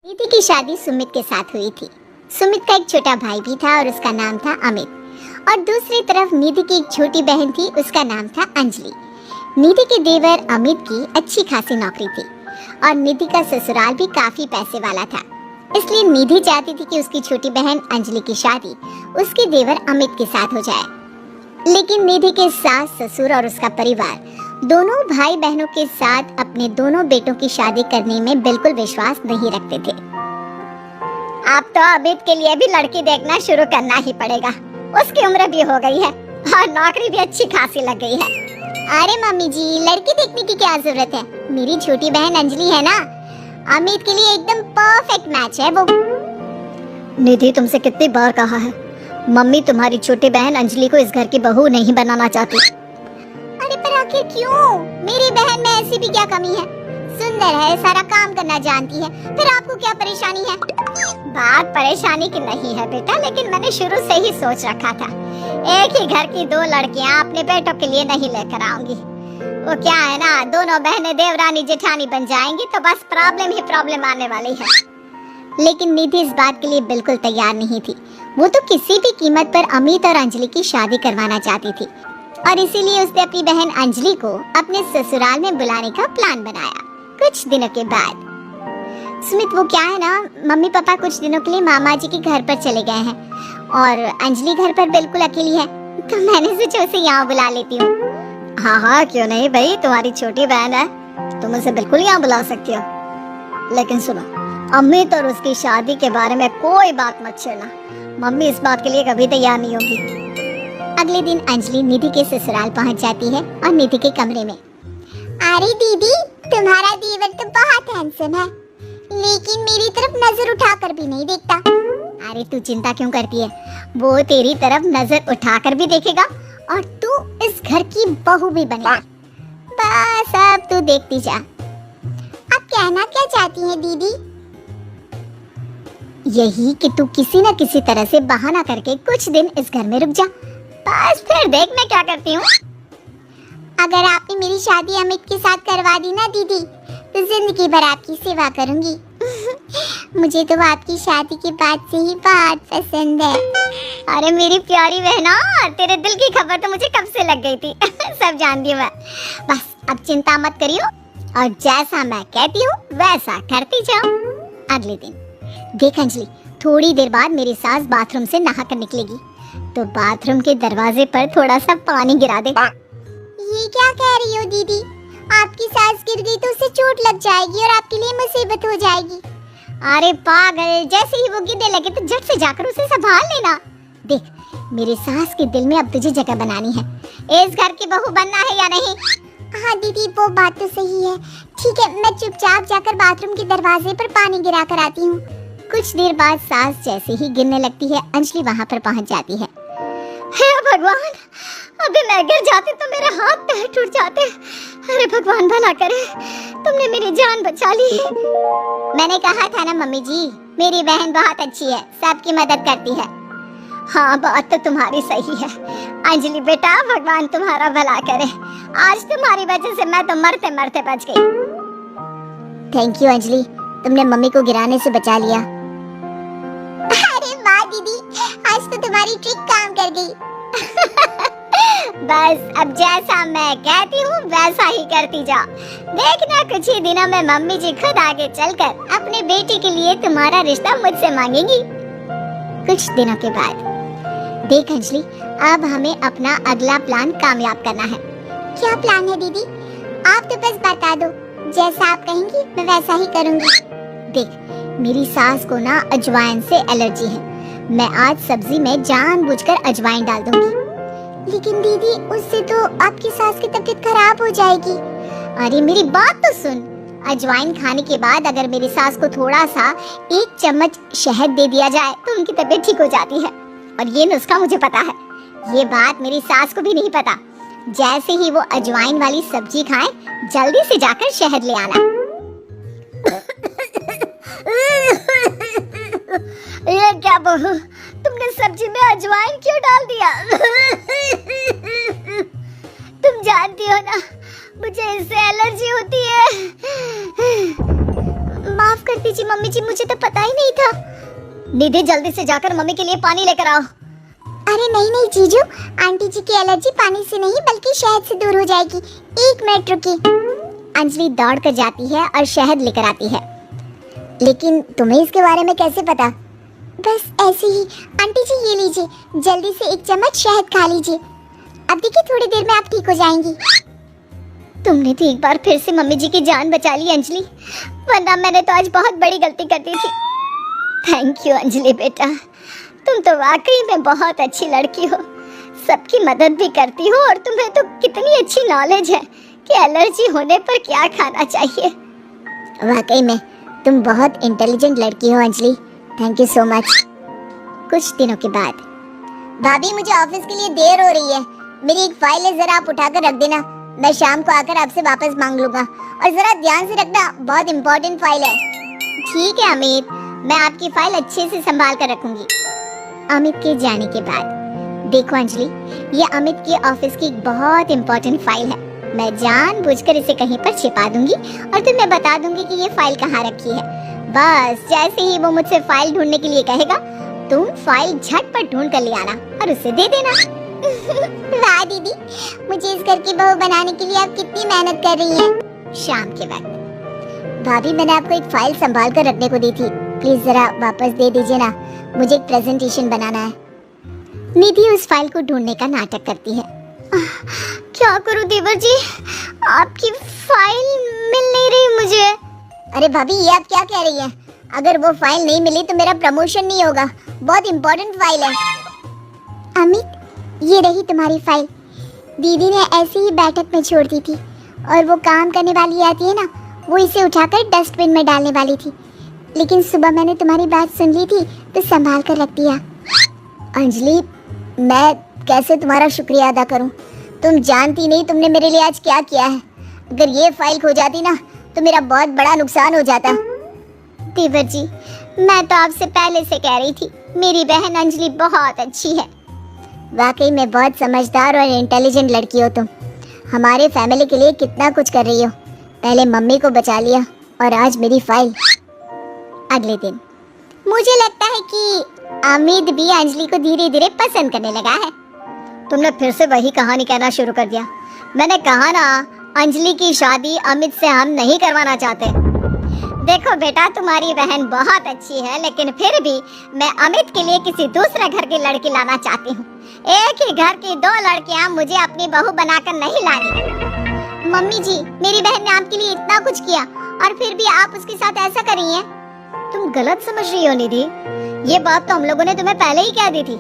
निधि की शादी सुमित के साथ हुई थी। सुमित का एक छोटा भाई भी था और उसका नाम था अमित। और दूसरी तरफ निधि की एक छोटी बहन थी, उसका नाम था अंजलि। निधि के देवर अमित की अच्छी खासी नौकरी थी और निधि का ससुराल भी काफी पैसे वाला था। इसलिए निधि चाहती थी कि उसकी छोटी बहन अंजलि की शादी उसके देवर अमित के साथ हो जाए। लेकिन निधि के सास ससुर और उसका परिवार दोनों भाई बहनों के साथ अपने दोनों बेटों की शादी करने में बिल्कुल विश्वास नहीं रखते थे। अब तो अमित के लिए भी लड़की देखना शुरू करना ही पड़ेगा। उसकी उम्र भी हो गई है और नौकरी भी अच्छी खासी लग गई है। अरे मम्मी जी, लड़की देखने की क्या जरूरत है? मेरी छोटी बहन अंजलि है ना, अमित के लिए एकदम परफेक्ट मैच है वो। निधि, तुमसे कितनी बार कहा है, मम्मी तुम्हारी छोटी बहन अंजलि को इस घर की बहू नहीं बनाना चाहती। अरे पर आखिर क्यों? मेरी बहन में ऐसी भी क्या कमी है? सुंदर है, सारा काम करना जानती है, फिर आपको क्या परेशानी है? बात परेशानी की नहीं है बेटा, लेकिन मैंने शुरू से ही सोच रखा था एक ही घर की दो लड़कियां अपने बेटों के लिए नहीं लेकर आऊंगी। वो क्या है ना, दोनों बहनें देवरानी जेठानी बन जाएंगी तो बस प्रॉब्लम ही प्रॉब्लम आने वाली है। लेकिन निधि इस बात के लिए बिल्कुल तैयार नहीं थी। वो तो किसी भी कीमत पर अमित और अंजलि की शादी करवाना चाहती थी और इसीलिए उसने अपनी बहन अंजलि को अपने ससुराल में बुलाने का प्लान बनाया। कुछ दिनों के बाद सुमित, वो क्या है ना, मम्मी पापा कुछ दिनों के लिए मामा जी के घर पर चले गए हैं और अंजलि घर पर बिल्कुल अकेली है, तो मैंने सोचा उसे यहाँ बुला लेती हूँ। हाँ हाँ, क्यों नहीं भाई, तुम्हारी छोटी बहन है, तुम उसे बिल्कुल यहाँ बुला सकती हो। लेकिन सुनो, अमित और उसकी शादी के बारे में कोई बात मत छेड़ना, मम्मी इस बात के लिए कभी तैयार नहीं होगी। अगले दिन अंजलि निधि के ससुराल पहुंच जाती है और निधि के कमरे में। अरे दीदी, तुम्हारा देवर तो बहुत हैंडसम है, लेकिन मेरी तरफ नजर उठाकर भी नहीं देखता। अरे तू चिंता क्यों करती है, वो तेरी तरफ नजर उठाकर भी देखेगा और तू इस घर की बहू भी बनेगी। बस अब तू देखती जा। अब कहना क्या चाहती है दीदी? यही कि तू किसी न किसी तरह से बहाना करके कुछ दिन इस घर में रुक जा, बस फिर देख मैं क्या करती हूँ। अगर आपने मेरी शादी अमित के साथ करवा दी ना दीदी, तो जिंदगी भर आपकी सेवा करूंगी। मुझे तो आपकी शादी के बाद से ही बहुत पसंद है। अरे मेरी प्यारी बहना, तेरे दिल की खबर तो मुझे कब से लग गई थी। सब जानती हूँ मैं। बस अब चिंता मत करियो और जैसा मैं कहती हूँ वैसा करती जाओ। अगले दिन देख अंजलि, थोड़ी देर बाद मेरी सास बाथरूम से नहाकर निकलेगी, तो बाथरूम के दरवाजे पर थोड़ा सा पानी गिरा दे। ये क्या कह रही हो दीदी? आपकी सास गिर गई तो उसे चोट लग जाएगी और आपके लिए मुसीबत हो जाएगी। अरे पागल, जैसे ही वो गिरने लगे तो झट से जाकर उसे संभाल लेना। देख, मेरी सास के दिल में अब तुझे जगह बनानी है। इस घर की बहू बनना है या नहीं? हाँ दीदी, वो बात तो सही है। ठीक है, मैं चुपचाप जाकर बाथरूम के दरवाजे पर पानी गिरा कर आती हूँ। कुछ देर बाद सास जैसे ही गिरने लगती है, अंजलि वहाँ पर पहुँच जाती है। हे भगवान, अभी मैं गिर जाती तो मेरे हाथ पैर टूट जाते। अरे भगवान भला करे, तुमने मेरी जान बचा ली। मैंने कहा था ना मम्मी जी, मेरी बहन बहुत अच्छी है, सबकी मदद करती है। हाँ, बात तो तुम्हारी सही है अंजलि बेटा, भगवान तुम्हारा भला करे। आज तुम्हारी वजह से मैं तो मरते मरते बच गई। थैंक यू अंजलि, तुमने मम्मी को गिराने से बचा लिया। अरे वाह दीदी, आज तो तुम्हारी ट्रिक काम कर गई। बस अब जैसा मैं कहती हूँ वैसा ही करती जाओ। देखना कुछ ही दिनों में मम्मी जी खुद आगे चलकर अपने बेटे के लिए तुम्हारा रिश्ता मुझसे मांगेंगी। कुछ दिनों के बाद देख अंजलि, अब हमें अपना अगला प्लान कामयाब करना है। क्या प्लान है दीदी? आप तो बस बता दो, जैसा आप कहेंगी मैं वैसा ही करूँगी। देख, मेरी सास को ना अजवाइन से एलर्जी है। मैं आज सब्जी में जानबूझकर अजवाइन डाल दूंगी। लेकिन दीदी, उससे तो आपकी सास की तबीयत खराब हो जाएगी। अरे मेरी बात तो सुन, अजवाइन खाने के बाद अगर मेरी सास को थोड़ा सा 1 चम्मच शहद दे दिया जाए तो उनकी तबीयत ठीक हो जाती है। और ये नुस्खा मुझे पता है, ये बात मेरी सास को भी नहीं पता। जैसे ही वो अजवाइन वाली सब्जी खाएं, जल्दी से जाकर शहद ले आना। ये क्या बहू, तुमने सब्जी में अजवाइन क्यों डाल दिया? तुम जानती हो ना, मुझे इससे एलर्जी होती है। माफ कर दीजिए मम्मी जी, मुझे तो पता ही नहीं था। निधि जल्दी से जाकर मम्मी के लिए पानी लेकर आओ। अरे नहीं नहीं जीजू, आंटी जी की एलर्जी पानी से नहीं बल्कि शहद से दूर हो जाएगी। 1 मिनट रुकिए। अंजलि दौड़ कर जाती है और शहद लेकर आती है। लेकिन तुम्हें इसके बारे में कैसे पता? बस ऐसे ही। आंटी जी ये लीजिए, जल्दी से 1 चम्मच शहद खा लीजिए। अब देखिए थोड़ी देर में आप ठीक हो जाएंगी। तुमने तो एक बार फिर से मम्मी जी की जान बचा ली अंजलि, वरना मैंने तो आज बहुत बड़ी गलती कर दी थी। थैंक यू अंजलि बेटा, तुम तो वाकई में बहुत अच्छी लड़की हो, सबकी मदद भी करती हो और तुम्हें तो कितनी अच्छी नॉलेज है कि एलर्जी होने पर क्या खाना चाहिए। वाकई में तुम बहुत इंटेलिजेंट लड़की हो Anjali, thank you so much. कुछ दिनों के बाद, भाभी मुझे ऑफिस के लिए देर हो रही है, मेरी एक फाइल है, जरा आप उठाकर रख देना, मैं शाम को आकर आपसे वापस मांग लूंगा। और जरा ध्यान से रखना, बहुत इंपॉर्टेंट फाइल है। ठीक है अमित, मैं आपकी फाइल अच्छे से संभाल कर रखूंगी। अमित के जाने के बाद, देखो अंजलि, ये अमित के ऑफिस की एक बहुत इंपॉर्टेंट फाइल है। मैं जानबूझकर इसे कहीं पर छिपा दूंगी और तुम्हें बता दूंगी कि ये फाइल कहाँ रखी है। बस जैसे ही वो मुझसे फाइल ढूंढने के लिए कहेगा, तुम फाइल झटपट ढूंढ कर ले आना और उसे दे देना। वाह दीदी, मुझे इस घर की बहू बनाने के लिए आप कितनी मेहनत कर रही हैं। शाम के वक्त, भाभी मैंने आपको एक फाइल संभाल कर रखने को दी थी, प्लीज जरा वापस दे दीजिए ना, मुझे एक प्रेजेंटेशन बनाना है। निधि उस फाइल को ढूंढने का नाटक करती है। क्या करूं देवर जी, आपकी फाइल मिल नहीं रही मुझे। अरे भाभी ये आप क्या कह रही हैं? अगर वो फाइल नहीं मिली तो मेरा प्रमोशन नहीं होगा, बहुत इंपॉर्टेंट फाइल है। अमित ये रही तुम्हारी फाइल, दीदी ने ऐसे ही बैठक में छोड़ दी थी और वो काम करने वाली आती है ना, वो इसे उठाकर डस्टबिन में डालने वाली थी, लेकिन सुबह मैंने तुम्हारी बात सुन ली थी तो संभाल कर रख दिया। अंजलि मैं कैसे तुम्हारा शुक्रिया अदा करूं, तुम जानती नहीं तुमने मेरे लिए आज क्या किया है। अगर ये फाइल खो जाती ना तो मेरा बहुत बड़ा नुकसान हो जाता। देवर जी, मैं तो आपसे पहले से कह रही थी, मेरी बहन अंजलि बहुत अच्छी है। वाकई में बहुत समझदार और इंटेलिजेंट लड़की हो तुम, हमारे फैमिली के लिए कितना कुछ कर रही हो। पहले मम्मी को बचा लिया और आज मेरी फाइल। अगले दिन, मुझे लगता है कि अमित भी अंजलि को धीरे धीरे पसंद करने लगा है। तुमने फिर से वही कहानी कहना शुरू कर दिया। मैंने कहा ना, अंजलि की शादी अमित से हम नहीं करवाना चाहते। देखो बेटा, तुम्हारी बहन बहुत अच्छी है, लेकिन फिर भी मैं अमित के लिए किसी दूसरे घर की लड़की लाना चाहती हूँ। एक ही घर की 2 लड़कियाँ मुझे अपनी बहू बनाकर नहीं लानी। मम्मी जी, मेरी बहन ने आपके लिए इतना कुछ किया और फिर भी आप उसके साथ ऐसा कर रही हैं। तुम गलत समझ रही हो निधि, ये बात तो हम लोगों ने तुम्हें पहले ही कह दी थी।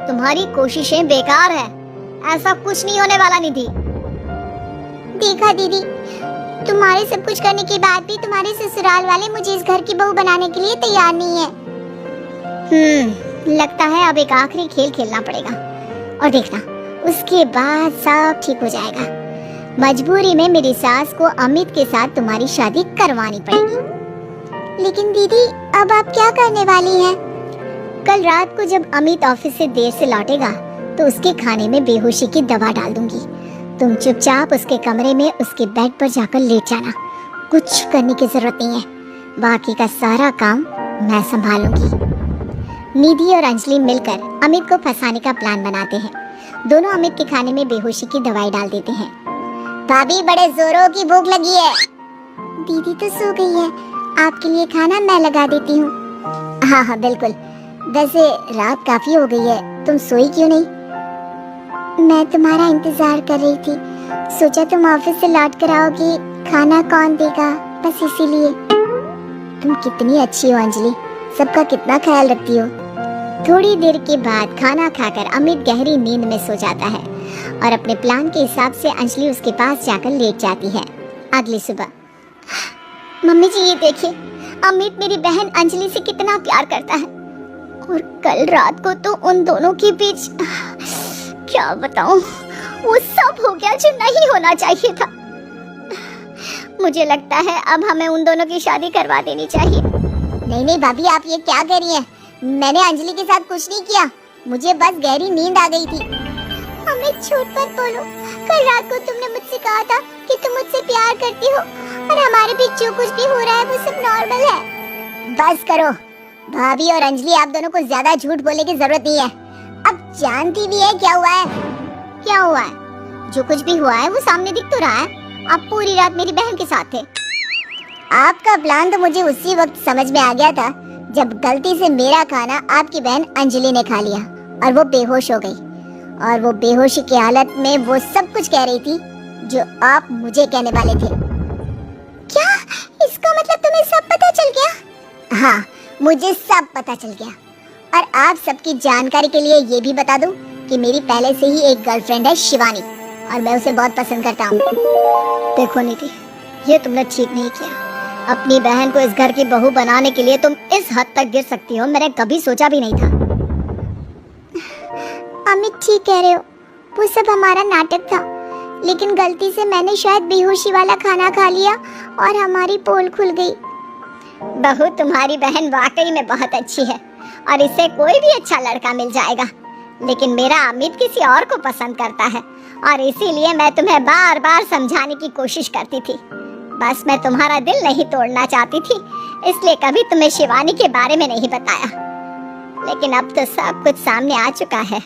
तुम्हारी कोशिशें बेकार है, ऐसा कुछ नहीं होने वाला निधि। देखा दीदी, तुम्हारे सब कुछ करने के बाद भी तुम्हारे ससुराल वाले मुझे इस घर की बहू बनाने के लिए तैयार नहीं है। लगता है अब एक आखिरी खेल खेलना पड़ेगा और देखना, उसके बाद सब ठीक हो जाएगा। मजबूरी में मेरी सास को अमित के साथ तुम्हारी शादी करवानी पड़ेगी। लेकिन दीदी अब आप क्या करने वाली हैं? कल रात को जब अमित ऑफिस से देर से लौटेगा तो उसके खाने में बेहोशी की दवा डाल दूंगी। तुम चुपचाप उसके कमरे में उसके बेड पर जाकर लेट जाना, कुछ करने की जरूरत नहीं है, बाकी का सारा काम मैं संभालूंगी। निधि और अंजलि मिलकर अमित को फंसाने का प्लान बनाते हैं। दोनों अमित के खाने में बेहोशी की दवाई डाल देते हैं। भाभी बड़े जोरों की भूख लगी है। दीदी तो सो गई है, आपके लिए खाना मैं लगा देती हूँ। हाँ हाँ बिल्कुल। वैसे रात काफी हो गई है, तुम सोई क्यों नहीं? मैं तुम्हारा इंतजार कर रही थी, सोचा तुम ऑफिस से लौट कर आओगी, खाना कौन देगा, बस इसीलिए। तुम कितनी अच्छी हो अंजलि, सबका कितना ख्याल रखती हो। थोड़ी देर के बाद खाना खाकर अमित गहरी नींद में सो जाता है और अपने प्लान के हिसाब से अंजलि उसके पास जाकर लेट जाती है। अगली सुबह, मम्मी जी ये देखिए, अमित मेरी बहन अंजलि से कितना प्यार करता है और कल रात को तो उन दोनों के बीच क्या बताऊं, वो सब हो गया जो नहीं होना चाहिए था। मुझे लगता है अब हमें उन दोनों की शादी करवा देनी चाहिए। नहीं नहीं भाभी, आप ये क्या कह रही हैं? मैंने अंजलि के साथ कुछ नहीं किया, मुझे बस गहरी नींद आ गई थी। अमित झूठ मत बोलो, कल रात को तुमने मुझसे कहा था कि तुम मुझसे प्यार करती हो और हमारे बीच जो कुछ भी हो रहा है वो सब नॉर्मल है। बस करो भाभी और अंजलि, आप दोनों को ज्यादा झूठ बोलने की जरूरत नहीं है। अब जानती भी है क्या हुआ है। क्या हुआ है? जो कुछ भी हुआ है वो सामने दिख तो रहा है। आप पूरी रात मेरी बहन के साथ थे। आपका प्लान तो मुझे उसी वक्त समझ में आ गया था जब गलती से मेरा खाना आपकी बहन अंजलि ने खा लिया और वो बेहोश हो गई। और वो बेहोशी की हालत में वो सब कुछ कह रही थी जो आप मुझे कहने वाले थे। क्या इसका मतलब तुम्हें सब पता चल गया? हाँ, मुझे सब पता चल गया। और आप सबकी जानकारी के लिए ये भी बता दूं कि मेरी पहले से ही एक गर्लफ्रेंड है शिवानी, और मैं उसे बहुत पसंद करता हूँ। देखो निधि, ये तुमने ठीक नहीं किया। अपनी बहन को इस घर की बहू बनाने के लिए तुम इस हद तक गिर सकती हो, मैंने कभी सोचा भी नहीं था। अमित ठीक कह रहे हो, वो सब हमारा नाटक था, लेकिन गलती से मैंने शायद बेहोशी वाला खाना खा लिया और हमारी पोल खुल गई। बहू तुम्हारी बहन वाकई में बहुत अच्छी है और इसे कोई भी अच्छा लड़का मिल जाएगा, लेकिन मेरा अमित किसी और को पसंद करता है और इसीलिए मैं तुम्हें बार बार समझाने की कोशिश करती थी। बस मैं तुम्हारा दिल नहीं तोड़ना चाहती थी, इसलिए कभी तुम्हें शिवानी के बारे में नहीं बताया। लेकिन अब तो सब कुछ सामने आ चुका है।